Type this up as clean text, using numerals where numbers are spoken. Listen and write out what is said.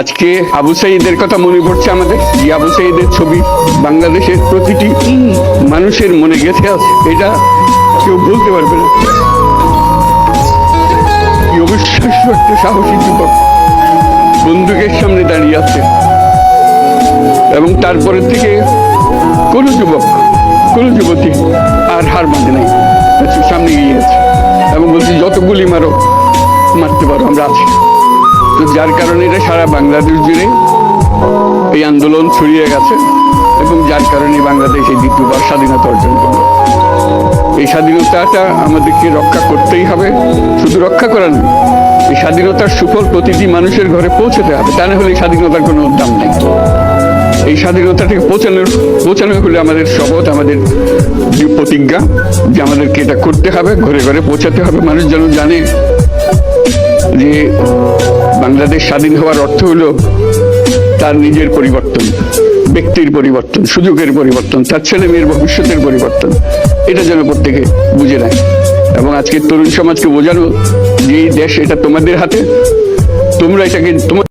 আজকে আবু সাইদের কথা মনে পড়ছে আমাদের, যে আবু সাইদের ছবি বাংলাদেশের প্রতিটি মানুষের মনে গেঁথে আছে, এটা কেউ বলতে পারবে না। কি অবিশ্বাস্য একটা সাহসী যুবক বন্দুকের সামনে দাঁড়িয়ে আছে, এবং তারপরে থেকে কোনো যুবক, কোনো যুবতী আর হার মানে নাই, সামনে গিয়ে আছে এবং বলছি যত গুলি মারো, মারতে পারো, আমরা আছি। তো যার কারণে এটা সারা বাংলাদেশ জুড়ে এই আন্দোলন ছড়িয়ে গেছে, এবং যার কারণে বাংলাদেশ এই দ্বিতীয়বার স্বাধীনতা অর্জন করল। এই স্বাধীনতাটা আমাদেরকে রক্ষা করতেই হবে, শুধু রক্ষা করা নয়, এই স্বাধীনতার সুফল প্রতিটি মানুষের ঘরে পৌঁছতে হবে, তা না হলে এই স্বাধীনতার কোনো দাম নেই। এই স্বাধীনতাটাকে পৌঁছানো হলে আমাদের শপথ, আমাদের যে প্রতিজ্ঞা, যে আমাদেরকে এটা করতে হবে, ঘরে ঘরে পৌঁছাতে হবে। মানুষ যেন জানে যে বাংলাদেশ স্বাধীন হওয়ার অর্থ হলো তার নিজের পরিবর্তন, ব্যক্তির পরিবর্তন, সুযোগের পরিবর্তন, তার ছেলে মেয়ের ভবিষ্যতের পরিবর্তন। এটা যেন প্রত্যেকে বুঝে নেয়, এবং আজকের তরুণ সমাজকে বোঝানো যে এই দেশ এটা তোমাদের হাতে, তোমরা এটাকে তোমার